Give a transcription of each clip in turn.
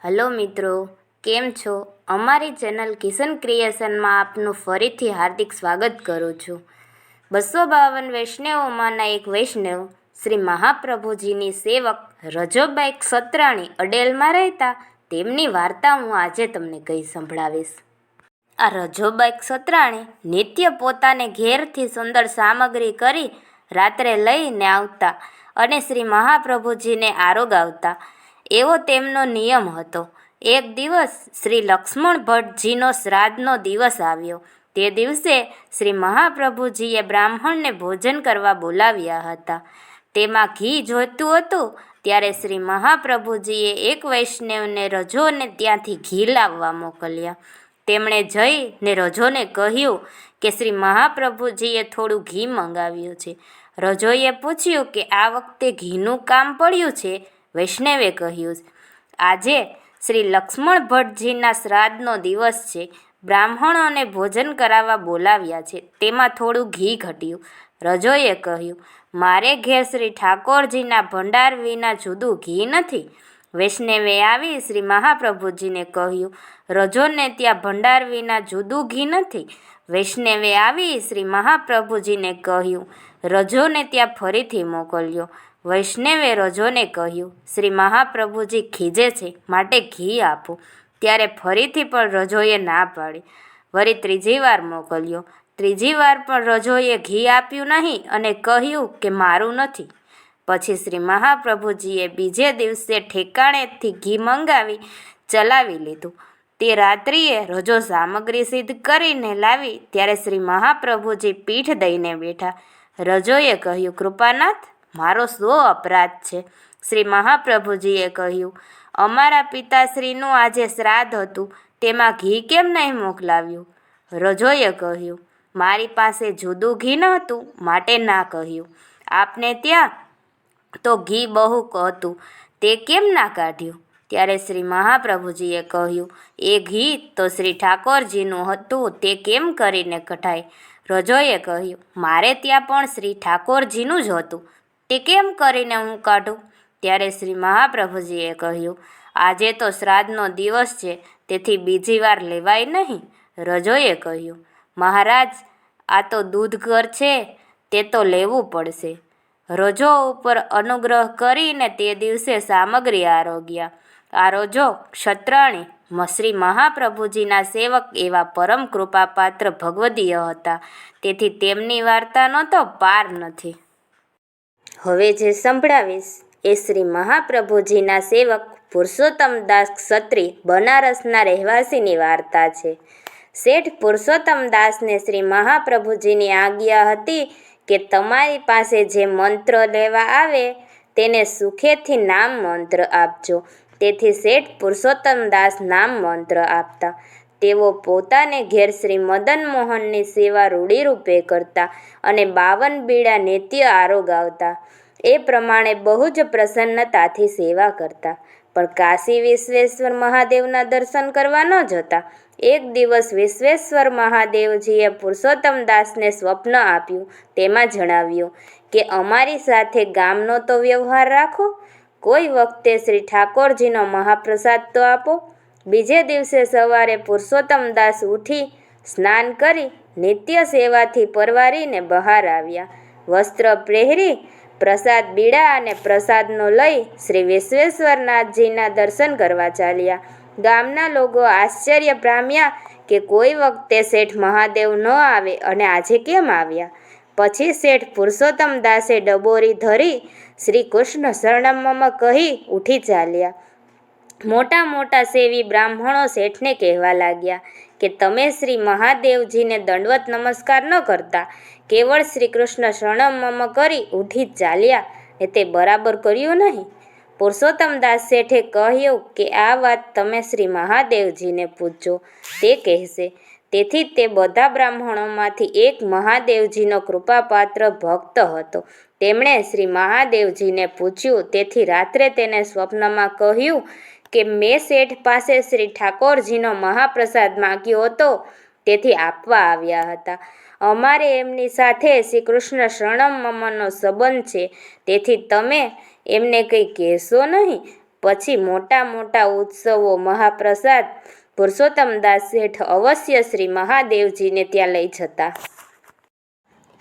Hello મિત્રો, કેમ છો? અમારી ચેનલ કિશન ક્રિએશનમાં આપનું ફરીથી હાર્દિક સ્વાગત કરું છું. 252 વૈષ્ણવોમાંના એક વૈષ્ણવ શ્રી મહાપ્રભુજીની સેવક રજોબાઈ ક્ષત્રાણી અડેલમાં રહેતા તેમની વાર્તા હું આજે તમને કહી સંભળાવીશ. આ રજોબાઈ ક્ષત્રાણી નિત્ય પોતાને ઘેરથી સુંદર સામગ્રી કરી રાત્રે લઈને આવતા અને શ્રી મહાપ્રભુજીને આરોગ આવતા એવો તેમનો નિયમ હતો. એક દિવસ શ્રી લક્ષ્મણ ભટ્ટજીનો શ્રાદ્ધનો દિવસ આવ્યો. તે દિવસે શ્રી મહાપ્રભુજીએ બ્રાહ્મણને ભોજન કરવા બોલાવ્યા હતા. તેમાં ઘી જોઈતું હતું. ત્યારે શ્રી મહાપ્રભુજીએ એક વૈષ્ણવને રજોને ત્યાંથી ઘી લાવવા મોકલ્યા. તેમણે જઈને રજોને કહ્યું કે શ્રી મહાપ્રભુજીએ થોડું ઘી મંગાવ્યું છે. રજોએ પૂછ્યું કે આ વખતે ઘીનું કામ પડ્યું છે. વૈષ્ણવે કહ્યું, આજે શ્રી લક્ષ્મણ ભટ્ટજીના શ્રાદ્ધનો દિવસ છે. બ્રાહ્મણોને ભોજન કરાવવા બોલાવ્યા છે. તેમાં થોડું ઘી ઘટ્યું. રજોએ કહ્યું, મારે ઘેર શ્રી ઠાકોરજીના ભંડાર વિના જુદું ઘી નથી. વૈષ્ણવે આવી શ્રી મહાપ્રભુજીને કહ્યું, રજોને ત્યાં ભંડાર વિના જુદું ઘી નથી. વૈષ્ણવે આવી શ્રી મહાપ્રભુજીને કહ્યું, રજોને ત્યાં ફરીથી મોકલ્યો. વૈષ્ણવે રજોને કહ્યું, શ્રી મહાપ્રભુજી ખીજે છે, માટે ઘી આપો. ત્યારે ફરીથી પણ રજોએ ના પાડી. વળી ત્રીજી વાર મોકલ્યો. ત્રીજી વાર પણ રજોએ ઘી આપ્યું નહીં અને કહ્યું કે મારું નથી. પછી શ્રી મહાપ્રભુજીએ બીજે દિવસે ઠેકાણેથી ઘી મંગાવી ચલાવી લીધું. તે રાત્રિએ રજો સામગ્રી સિદ્ધ કરીને લાવી ત્યારે શ્રી મહાપ્રભુજી પીઠ દઈને બેઠા. રજોએ કહ્યું, કૃપાનાથ, મારો શો અપરાધ છે? શ્રી મહાપ્રભુજીએ કહ્યું, અમારા પિતાશ્રીનું આજે શ્રાદ્ધ હતું, તેમાં ઘી કેમ નહીં મોકલાવ્યું? રજોએ કહ્યું, મારી પાસે જુદું ઘી ન હતું, માટે ના કહ્યું. આપને ત્યાં તો ઘી બહુ હતું, તે કેમ ના કાઢ્યું? ત્યારે શ્રી મહાપ્રભુજીએ કહ્યું, એ ઘી તો શ્રી ઠાકોરજીનું હતું, તે કેમ કરીને કઢાય? રજોએ કહ્યું, મારે ત્યાં પણ શ્રી ઠાકોરજીનું જ હતું, તે કેમ કરીને હું કાઢું? ત્યારે શ્રી મહાપ્રભુજીએ કહ્યું, આજે તો શ્રાદ્ધનો દિવસ છે, તેથી બીજી વાર લેવાય નહીં. રજોએ કહ્યું, મહારાજ, આ તો દૂધ ઘર છે, તે તો લેવું પડશે. રજો ઉપર અનુગ્રહ કરીને તે દિવસે સામગ્રી આરોગ્યા. આ રજો ક્ષત્રાણી શ્રી મહાપ્રભુજીના સેવક એવા પરમ કૃપાપાત્ર ભગવદીય હતા. તેથી તેમની વાર્તાનો તો પાર નથી. હવે જે સંભળાવીશ એ શ્રી મહાપ્રભુજીના સેવક પુરુષોત્તમદાસ ક્ષત્રિ બનારસના રહેવાસીની વાર્તા છે. શેઠ પુરુષોત્તમદાસને શ્રી મહાપ્રભુજીની આજ્ઞા હતી કે તમારી પાસે જે મંત્ર લેવા આવે તેને સુખેથી નામ મંત્ર આપજો. તેથી શેઠ પુરુષોત્તમદાસ નામ મંત્ર આપતા. તેઓ પોતાને ઘેર શ્રી મદન મોહનની સેવા રૂઢિરૂપે કરતા અને 52 બીડા નિત્ય આરોગ આવતા. એ પ્રમાણે બહુ જ પ્રસન્નતાથી સેવા કરતા. પણ કાશી વિશ્વેશ્વર મહાદેવના દર્શન કરવા ન જતા. એક દિવસ વિશ્વેશ્વર મહાદેવજીએ પુરુષોત્તમદાસને સ્વપ્ન આપ્યું. તેમાં જણાવ્યું કે અમારી સાથે ગામનો તો વ્યવહાર રાખો, કોઈ વખતે શ્રી ઠાકોરજીનો મહાપ્રસાદ તો આપો. બીજે દિવસે સવારે પુરુષોત્તમદાસ ઉઠી સ્નાન કરી નિત્ય સેવાથી પરવારીને બહાર આવ્યા. વસ્ત્ર પહેરી પ્રસાદ બીડા અને પ્રસાદનો લઈ શ્રી વિશ્વેશ્વરનાથજીના દર્શન કરવા ચાલ્યા. ગામના લોકો આશ્ચર્ય પામ્યા કે કોઈ વખતે શેઠ મહાદેવ ન આવે અને આજે કેમ આવ્યા? પછી શેઠ પુરુષોત્તમદાસે ડબોરી ધરી શ્રી કૃષ્ણ શરણમ કહી ઉઠી ચાલ્યા. મોટા મોટા સેવી બ્રાહ્મણો શેઠને કહેવા લાગ્યા કે તમે શ્રી મહાદેવજીને દંડવત નમસ્કાર ન કરતા, કેવળ શ્રી કૃષ્ણ શરણમ કરી ઉઠી જ ચાલ્યા ને તે બરાબર કર્યું નહીં. પુરુષોત્તમદાસ શેઠે કહ્યું કે આ વાત તમે શ્રી મહાદેવજીને પૂછજો, તે કહેશે. તેથી તે બધા બ્રાહ્મણોમાંથી એક મહાદેવજીનો કૃપાપાત્ર ભક્ત હતો. તેમણે શ્રી મહાદેવજીને પૂછ્યું. તેથી રાત્રે તેને સ્વપ્નમાં કહ્યું કે મેં શેઠ પાસે શ્રી ઠાકોરજીનો મહાપ્રસાદ માગ્યો હતો, તેથી આપવા આવ્યા હતા. અમારે એમની સાથે શ્રી કૃષ્ણ શરણમનો સંબંધ છે, તેથી તમે એમને કંઈ કહેશો નહીં. પછી મોટા મોટા ઉત્સવો મહાપ્રસાદ પુરુષોત્તમદાસ શેઠ અવશ્ય શ્રી મહાદેવજીને ત્યાં લઈ જતા.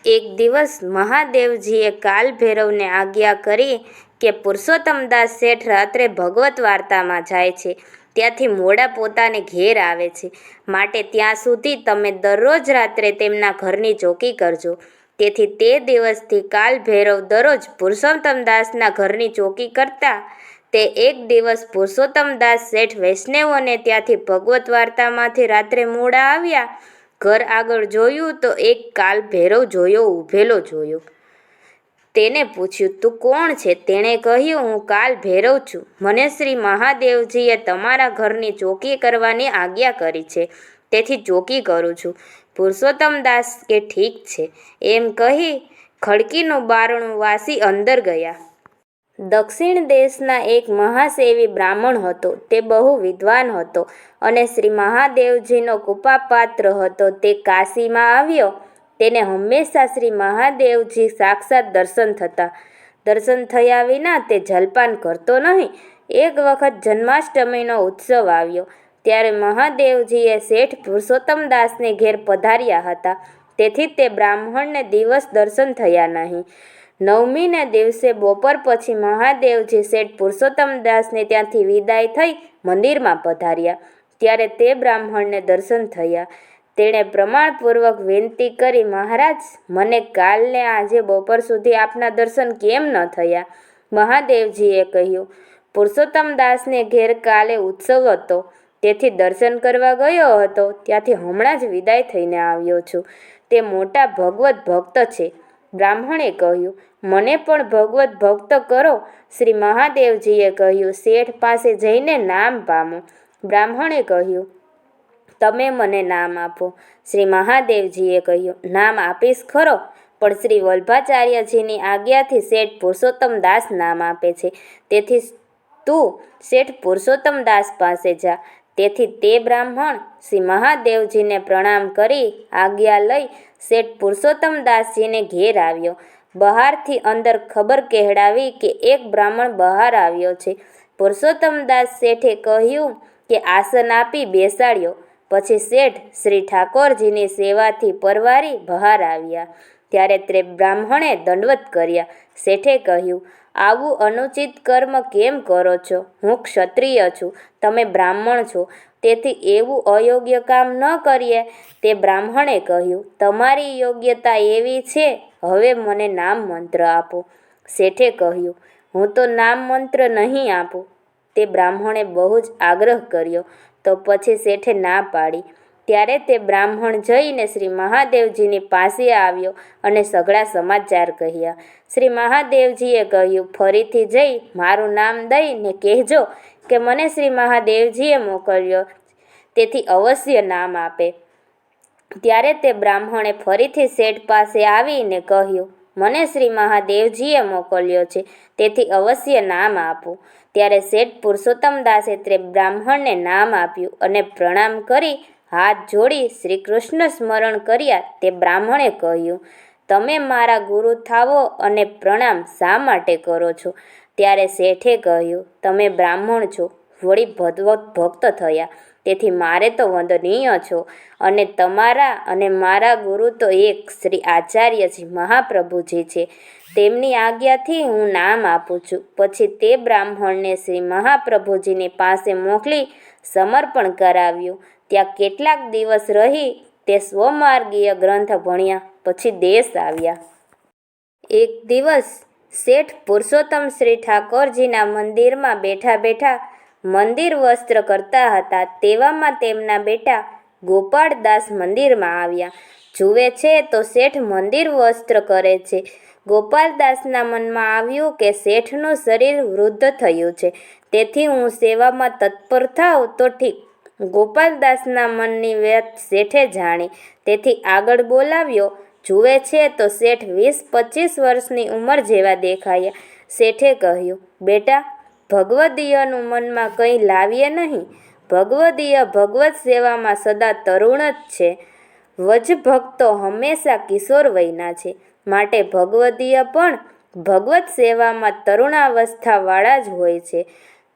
એક દિવસ મહાદેવજીએ કાલ ભૈરવને આજ્ઞા કરી કે પુરુષોત્તમદાસ શેઠ રાત્રે ભગવત વાર્તામાં જાય છે, ત્યાંથી મોડા પોતાને ઘેર આવે છે, માટે ત્યાં સુધી તમે દરરોજ રાત્રે તેમના ઘરની ચોકી કરજો. તેથી તે દિવસથી કાલ ભૈરવ દરરોજ પુરુષોત્તમદાસના ઘરની ચોકી કરતા. તે એક દિવસ પુરુષોત્તમદાસ શેઠ વૈષ્ણવોને ત્યાંથી ભગવત વાર્તામાંથી રાત્રે મોડા આવ્યા. ઘર આગળ જોયું તો એક કાલ ભૈરવ ઊભેલો જોયો. તેને પૂછ્યું, તું કોણ છે? તેણે કહ્યું, હું કાલ ભૈરવ છું. મને શ્રી મહાદેવજીએ તમારા ઘરની ચોકી કરવાની આજ્ઞા કરી છે, તેથી ચોકી કરું છું. પુરુષોત્તમદાસ કે ઠીક છે એમ કહી ખડકીનું બારણું વાસી અંદર ગયા. દક્ષિણ દેશના એક મહાસેવી બ્રાહ્મણ હતો. તે બહુ વિદ્વાન હતો અને શ્રી મહાદેવજીનો કૃપાપાત્ર હતો. તે કાશીમાં આવ્યો. તેને હંમેશા શ્રી મહાદેવજી સાક્ષાત દર્શન થતા. દર્શન થયા વિના તે જલપાન કરતો નહીં. એક વખત જન્માષ્ટમીનો ઉત્સવ આવ્યો ત્યારે મહાદેવજીએ શેઠ પુરુષોત્તમદાસને ઘેર પધાર્યા હતા. તેથી તે બ્રાહ્મણને દિવસ દર્શન થયા નહીં. નવમીને દિવસે બપોર પછી મહાદેવજી શેઠ પુરુષોત્તમદાસને ત્યાંથી વિદાય થઈ મંદિરમાં પધાર્યા. ત્યારે તે બ્રાહ્મણને દર્શન થયા. તેણે પ્રમાણપૂર્વક વિનંતી કરી, મહારાજ, મને કાલને આજે બપોર સુધી આપના દર્શન કેમ ન થયા? મહાદેવજીએ કહ્યું, પુરુષોત્તમદાસને ઘેર કાલે ઉત્સવ હતો, તેથી દર્શન કરવા ગયો હતો. ત્યાંથી હમણાં જ વિદાય થઈને આવ્યો છું. તે મોટા ભગવત ભક્ત છે. બ્રાહ્મણે કહ્યું, મને પણ ભગવત ભક્ત કરો. શ્રી મહાદેવજીએ કહ્યું, શેઠ પાસે જઈને નામ પામો. બ્રાહ્મણે કહ્યું, તમે મને નામ આપો. શ્રી મહાદેવજીએ કહ્યું, નામ આપીશ ખરો, પણ શ્રી વલ્ભાચાર્યજીની આજ્ઞાથી શેઠ પુરુષોત્તમદાસ નામ આપે છે, તેથી તું શેઠ પુરુષોત્તમદાસ પાસે જા. તેથી તે બ્રાહ્મણ શ્રી મહાદેવજીને પ્રણામ કરી આજ્ઞા લઈ શેઠ પુરુષોત્તમદાસજીને ઘેર આવ્યો. બહારથી અંદર ખબર કહેડાવી કે એક બ્રાહ્મણ બહાર આવ્યો છે. પુરુષોત્તમદાસ શેઠે કહ્યું કે આસન આપી બેસાડ્યો. પછી શેઠ શ્રી ઠાકોરજીની સેવાથી પરવારી બહાર આવ્યા. ત્યારે તે બ્રાહ્મણે દંડવત કર્યા. શેઠે કહ્યું, આવું અનુચિત કર્મ કેમ કરો છો? હું ક્ષત્રિય છું, તમે બ્રાહ્મણ છો, તેથી એવું અયોગ્ય કામ ન કરીએ. તે બ્રાહ્મણે કહ્યું, તમારી યોગ્યતા એવી છે, હવે મને નામ મંત્ર આપો. શેઠે કહ્યું, હું તો નામ મંત્ર નહીં આપું. તે બ્રાહ્મણે બહુ જ આગ્રહ કર્યો તો પછી શેઠે ના પાડી. ત્યારે તે બ્રાહ્મણ જઈને શ્રી મહાદેવજીની પાસે આવ્યો અને સઘળા સમાચાર કહ્યા. શ્રી મહાદેવજીએ કહ્યું, ફરીથી જઈ મારું નામ દઈને કહેજો કે મને શ્રી મહાદેવજીએ મોકલ્યો, તેથી અવશ્ય નામ આપે. ત્યારે તે બ્રાહ્મણે ફરીથી શેઠ પાસે આવીને કહ્યું, મને શ્રી મહાદેવજીએ મોકલ્યો છે, તેથી અવશ્ય નામ આપો. ત્યારે શેઠ પુરુષોત્તમદાસે તે બ્રાહ્મણને નામ આપ્યું અને પ્રણામ કરી હાથ જોડી શ્રી કૃષ્ણ સ્મરણ કર્યા. તે બ્રાહ્મણે કહ્યું, તમે મારા ગુરુ થાવો અને પ્રણામ શા માટે કરો છો? ત્યારે શેઠે કહ્યું, તમે બ્રાહ્મણ છો, વળી ભગવત ભક્ત થયા, તેથી મારે તો વંદનીય છો, અને તમારા અને મારા ગુરુ તો એક શ્રી આચાર્યજી મહાપ્રભુજી છે. તેમની આજ્ઞાથી હું નામ આપું છું. પછી તે બ્રાહ્મણને શ્રી મહાપ્રભુજીની પાસે મોકલી સમર્પણ કરાવ્યું. ત્યાં કેટલાક દિવસ રહી તે સ્વમાર્ગીય ગ્રંથ ભણ્યા. પછી દેશ આવ્યા. એક દિવસ શેઠ પુરુષોત્તમ શ્રી ઠાકોરજીના મંદિરમાં બેઠા બેઠા મંદિર વસ્ત્ર કરતા હતા. તેવામાં તેમના બેટા ગોપાળદાસ મંદિરમાં આવ્યા. જુએ છે તો શેઠ મંદિર વસ્ત્ર કરે છે. ગોપાળદાસના મનમાં આવ્યું કે શેઠનું શરીર વૃદ્ધ થયું છે, તેથી હું સેવામાં તત્પર થાઉં તો ઠીક. ગોપાળદાસના મનની વાત શેઠે જાણી, તેથી આગળ બોલાવ્યો. જુએ છે તો શેઠ 20-25 વર્ષની ઉંમર જેવા દેખાયા. શેઠે કહ્યું, બેટા, ભગવદીયનું મનમાં કંઈ લાવીએ નહીં. ભગવદીય ભગવત સેવામાં સદા તરુણ જ છે. વજભક્તો હંમેશા કિશોર વયના છે, માટે ભગવદીય પણ ભગવત સેવામાં તરુણાવસ્થાવાળા જ હોય છે.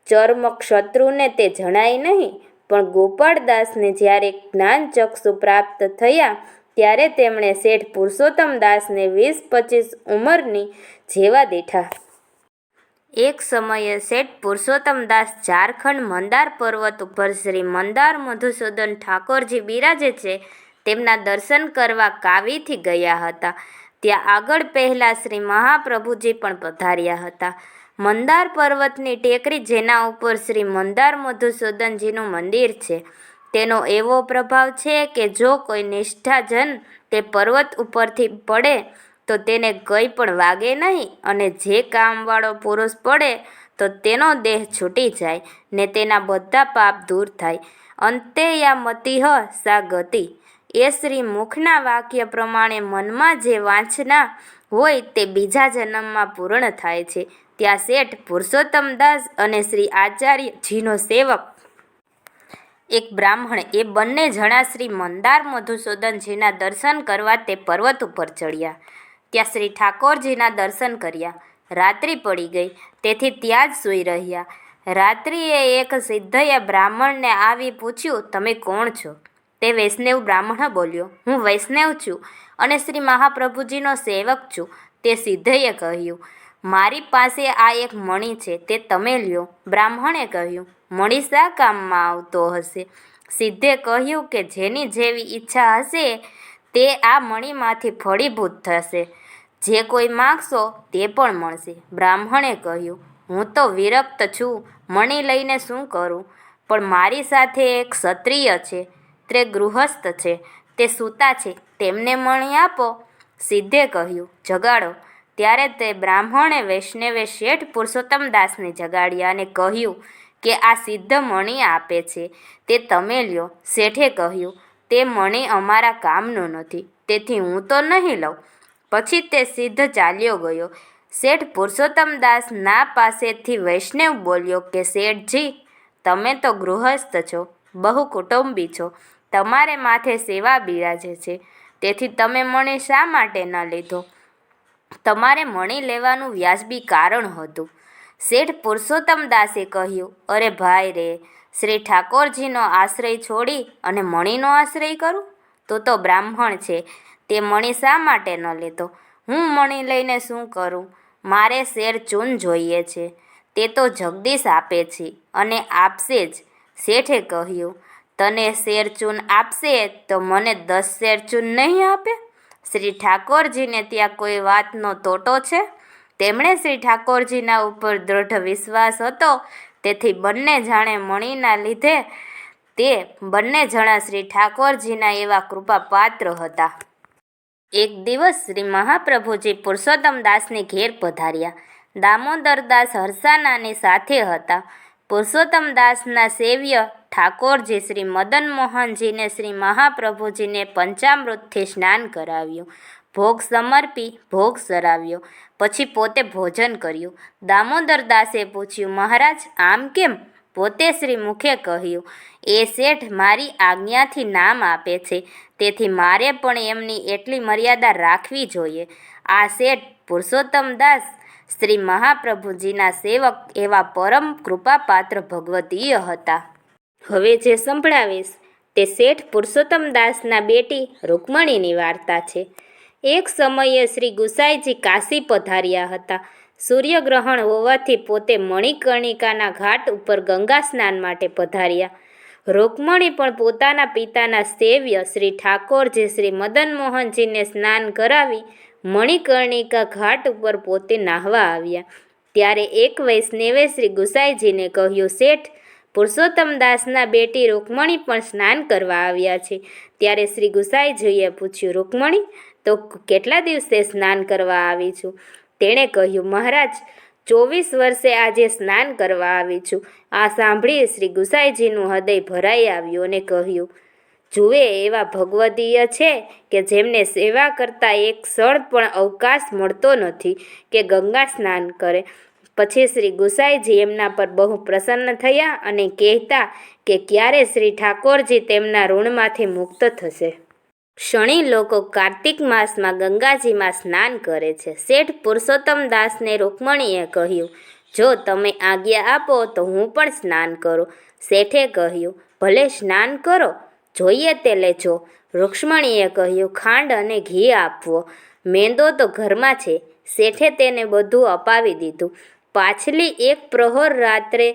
ચર્મક શત્રુને તે જણાય નહીં, પણ ગોપાળદાસને જ્યારે જ્ઞાનચક્ષુ પ્રાપ્ત થયા ત્યારે તેમણે શેઠ પુરુષોત્તમદાસને 20-25 ઉંમરની જેવા દીઠા. એક સમયે શેઠ પુરુષોત્તમદાસ ઝારખંડ મંદાર પર્વત ઉપર શ્રી મંદાર મધુસૂદન ઠાકોરજી બિરાજે છે તેમના દર્શન કરવા કાવીથી ગયા હતા. ત્યાં આગળ પહેલાં શ્રી મહાપ્રભુજી પણ પધાર્યા હતા. મંદાર પર્વતની ટેકરી જેના ઉપર શ્રી મંદાર મધુસૂદનજીનું મંદિર છે તેનો એવો પ્રભાવ છે કે જો કોઈ નિષ્ઠાજન તે પર્વત ઉપરથી પડે તો તેને કંઈ પણ વાગે નહીં, અને જે કામવાળો પુરુષ પડે તો તેનો દેહ છૂટી જાય ને તેના બધા પાપ દૂર થાય. અંતે યા મતિહ સા ગતિ, એ શ્રી મુખના વાક્ય પ્રમાણે મનમાં જે વાંચના હોય તે બીજા જન્મમાં પૂર્ણ થાય છે. ત્યાં શેઠ પુરુષોત્તમદાસ અને શ્રી આચાર્યજીનો સેવક એક બ્રાહ્મણ એ બંને જણા શ્રી મંદાર મધુસૂદનજીના દર્શન કરવા તે પર્વત ઉપર ચડ્યા. ત્યાં શ્રી ઠાકોરજીના દર્શન કર્યા. રાત્રિ પડી ગઈ તેથી ત્યાં જ સૂઈ રહ્યા. રાત્રિએ એક સિદ્ધએ બ્રાહ્મણને આવી પૂછ્યું, તમે કોણ છો? તે વૈષ્ણવ બ્રાહ્મણ બોલ્યો, હું વૈષ્ણવ છું અને શ્રી મહાપ્રભુજીનો સેવક છું. તે સિદ્ધએ કહ્યું, મારી પાસે આ એક મણી છે, તે તમે લ્યો. બ્રાહ્મણે કહ્યું, મણી શા કામમાં આવતો હશે? સિદ્ધે કહ્યું કે જેની જેવી ઈચ્છા હશે તે આ મણીમાંથી ફળીભૂત થશે. જે કોઈ માગશો તે પણ મળશે. બ્રાહ્મણે કહ્યું, હું તો વિરક્ત છું, મણી લઈને શું કરું? પણ મારી સાથે એક ક્ષત્રિય છે, તે ગૃહસ્થ છે, તે સૂતા છે, તેમને મણી આપો. સિદ્ધે કહ્યું, જગાડો. ત્યારે તે બ્રાહ્મણે વૈષ્ણવે શેઠ પુરુષોત્તમદાસને જગાડ્યા અને કહ્યું કે આ સિદ્ધ મણી આપે છે, તે તમે લ્યો. શેઠે કહ્યું, તે મણી અમારા કામનું નથી, તેથી હું તો નહીં લઉં. પછી તે સિદ્ધ ચાલ્યો ગયો. શેઠ પુરુષોત્તમદાસ ના પાસેથી વૈષ્ણવ બોલ્યો કે શેઠજી, તમે તો ગૃહસ્થ છો, બહુ કુટુંબી છો, તમારે માથે સેવા બિરાજે છે, તેથી તમે મણી શા માટે ન લીધો? તમારે મણી લેવાનું વ્યાજબી કારણ હતું. શેઠ પુરુષોત્તમદાસે કહ્યું, અરે ભાઈ રે, શ્રી ઠાકોરજીનો આશ્રય છોડી અને મણીનો આશ્રય કરું? તું તો બ્રાહ્મણ છે, તે મણી શા માટે ન લેતો? હું મણી લઈને શું કરું? મારે શેર ચૂન જોઈએ છે, તે તો જગદીશ આપે છે અને આપશે જ. શેઠે કહ્યું, તને શેર ચૂન આપશે તો મને 10 શેર ચૂન નહીં આપે? શ્રી ઠાકોરજીને ત્યાં કોઈ વાતનો તોટો છે? તેમણે શ્રી ઠાકોરજીના ઉપર દૃઢ વિશ્વાસ હતો, તેથી બંને જાણે મણીના લીધે તે બંને જણા શ્રી ઠાકોરજીના એવા કૃપાપાત્ર હતા. એક દિવસ શ્રી મહાપ્રભુજી પુરુષોત્તમદાસને ઘેર પધાર્યા. દામોદરદાસ હરસાનાની સાથે હતા. પુરુષોત્તમદાસના સેવ્ય ઠાકોરજી શ્રી મદન મોહનજીને શ્રી મહાપ્રભુજીને પંચામૃતથી સ્નાન કરાવ્યું, ભોગ સમર્પી ભોગ સરાવ્યો, પછી પોતે ભોજન કર્યું. દામોદરદાસે પૂછ્યું, મહારાજ આમ કેમ? પોતે શ્રી મુખે કહ્યું, એ શેઠ મારી આજ્ઞાથી નામ આપે છે, તેથી મારે પણ એમની એટલી મર્યાદા રાખવી જોઈએ. આ શેઠ પુરુષોત્તમદાસ શ્રી મહાપ્રભુજીના સેવક એવા પરમ કૃપાપાત્ર ભગવદીય હતા. હવે જે સંભળાવીશ તે શેઠ પુરુષોત્તમદાસના બેટી રૂકમણીની વાર્તા છે. એક સમયે શ્રી ગુસાઈજી કાશી પધાર્યા હતા. સૂર્યગ્રહણ હોવાથી પોતે મણિકર્ણિકાના ઘાટ ઉપર ગંગા સ્નાન માટે પધાર્યા. રૂકમણી પણ પોતાના પિતાના સેવ્ય શ્રી ઠાકોરજી શ્રી મદન મોહનજીને સ્નાન કરાવી મણિકર્ણિકા ઘાટ ઉપર પોતે નાહવા આવ્યા. ત્યારે એક વૈષ્ણવે શ્રી ગુસાઈજીને કહ્યું, શેઠ પુરુષોત્તમદાસના બેટી રૂકમણી પણ સ્નાન કરવા આવ્યા છે. ત્યારે શ્રી ગુસાઈજીએ પૂછ્યું, રૂકમણી તો કેટલા દિવસે સ્નાન કરવા આવી છું? તેણે કહ્યું, મહારાજ 24 વર્ષે આજે સ્નાન કરવા આવી છું. આ સાંભળી શ્રી ગુસાઈજીનું હૃદય ભરાઈ આવ્યું અને કહ્યું, જુએ એવા ભગવદીય છે કે જેમને સેવા કરતા એક ક્ષણ પણ અવકાશ મળતો નથી કે ગંગા સ્નાન કરે. પછી શ્રી ગુસાઈજી એમના પર બહુ પ્રસન્ન થયા અને કહેતા કે ક્યારે શ્રી ઠાકોરજી તેમના ઋણમાંથી મુક્ત થશે. ક્ષણી લોકો કાર્તિક માસમાં ગંગાજીમાં સ્નાન કરે છે. શેઠ પુરુષોત્તમદાસને રૂકમણીએ કહ્યું, જો તમે આજ્ઞા આપો તો હું પણ સ્નાન કરું. શેઠે કહ્યું, ભલે સ્નાન કરો, જોઈએ તે લેજો. રૂક્ષ્મણીએ કહ્યું, ખાંડ અને ઘી આપવો. મેંદો તો ઘરમાં છે. શેઠે તેને બધું અપાવી દીધું. પાછલી એક પ્રહર રાત્રે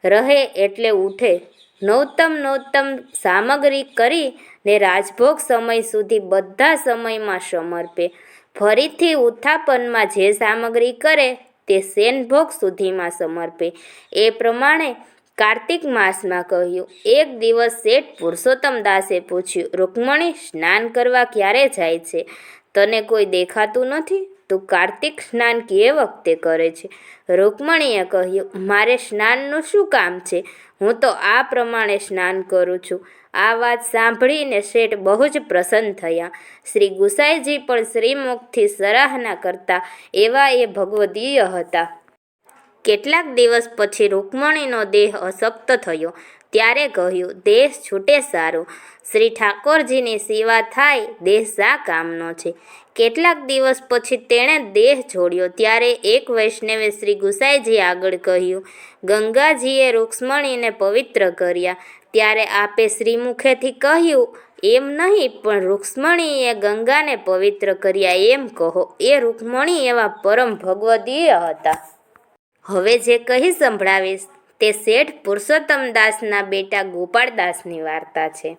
રહે એટલે ઉઠે. નવતમ સામગ્રી કરી ને રાજભોગ સમય સુધી બધા સમયમાં સમર્પે. ફરીથી ઉત્થાપનમાં જે સામગ્રી કરે તે શેનભોગ સુધીમાં સમર્પે. એ પ્રમાણે કાર્તિક માસમાં કહ્યું. એક દિવસ શેઠ પુરુષોત્તમ દાસે પૂછ્યું, રૂક્મણી, સ્નાન કરવા ક્યારે જાય છે? તને કોઈ દેખાતું નથી. તું કાર્તિક સ્નાન કે વખતે કરે છે? રૂક્મણીએ કહ્યું, મારે સ્નાનનું શું કામ છે? હું તો આ પ્રમાણે સ્નાન કરું છું. આ વાત સાંભળીને શેઠ બહુ જ પ્રસન્ન થયા. શ્રી ગુસાઈજી પણ શ્રીમુખથી સરાહના કરતા એવા એ ભગવદીય હતા. કેટલાક દિવસ પછી રૂક્મણીનો દેહ અશક્ત થયો. ત્યારે કહ્યું, દેહ છૂટે સારું. શ્રી ઠાકોરજીની સેવા થાય, દેહ શા કામનો છે? કેટલાક દિવસ પછી તેણે દેહ છોડ્યો. ત્યારે એક વૈષ્ણવે શ્રી ગુસાઈજી આગળ કહ્યું, ગંગાજીએ રૂક્ષ્મણીને પવિત્ર કર્યા. ત્યારે આપે શ્રીમુખેથી કહ્યું, એમ નહીં, પણ રૂક્ષ્મણીએ ગંગાને પવિત્ર કર્યા એમ કહો. એ રૂક્ષ્મણી એવા પરમ ભગવદીય હતા. હવે જે કહી સંભળાવીશ તે શેઠ પુરુષોત્તમ દાસના બેટા ગોપાળદાસની વાર્તા છે.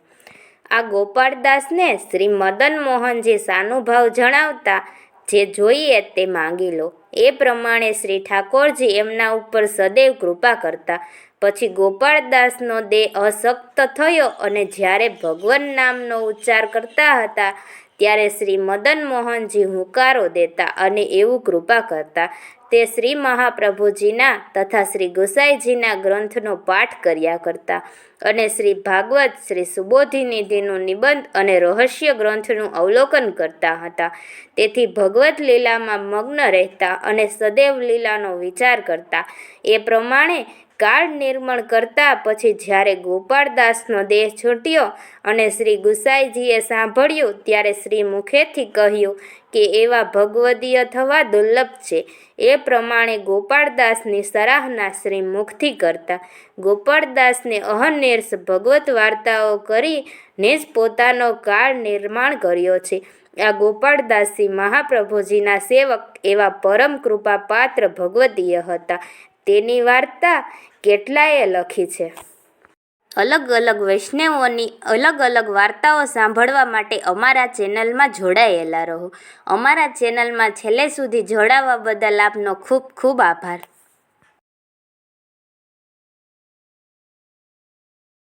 આ ગોપાળદાસને શ્રી મદન મોહનજી સાનુભાવ જણાવતા, જે જોઈએ તે માંગી લો. એ પ્રમાણે શ્રી ઠાકોરજી એમના ઉપર સદૈવ કૃપા કરતા. પછી ગોપાળદાસનો દેહ અશક્ત થયો અને જ્યારે ભગવાન નામનો ઉચ્ચાર કરતા હતા ત્યારે શ્રી મદન મોહનજી હુંકારો દેતા અને એવું કૃપા કરતા. તે શ્રી મહાપ્રભુજીના તથા શ્રી ગુસાઈજીના ગ્રંથનો પાઠ કર્યા કરતા અને શ્રી ભાગવત, શ્રી સુબોધિનિધિનું નિબંધ અને રહસ્ય ગ્રંથનું અવલોકન કરતા હતા. તેથી ભગવત લીલામાં મગ્ન રહેતા અને સદૈવ લીલાનો વિચાર કરતા. એ પ્રમાણે કાળ નિર્મળ કરતા. પછી જ્યારે ગોપાળદાસનો દેહ છૂટ્યો અને શ્રી ગુસાઈજીએ સાંભળ્યું ત્યારે શ્રી મુખેથી કહ્યું કે એવા ભગવદીય થવા દુર્લભ છે. એ પ્રમાણે ગોપાળદાસની સરાહના શ્રી મુખથી કરતા. ગોપાળદાસને અહર્નિશ ભગવત વાર્તાઓ કરીને જ પોતાનો કાળ નિર્માણ કર્યો છે. આ ગોપાળદાસજી મહાપ્રભુજીના સેવક એવા પરમ કૃપા પાત્ર ભગવદીય હતા. તેની વાર્તા કેટલાએ લખી છે. અલગ અલગ વૈષ્ણવોની અલગ અલગ વાર્તાઓ સાંભળવા માટે અમારા ચેનલમાં જોડાયેલા રહો. અમારા ચેનલમાં છેલ્લે સુધી જોડાવા બદલ આપનો ખૂબ ખૂબ આભાર.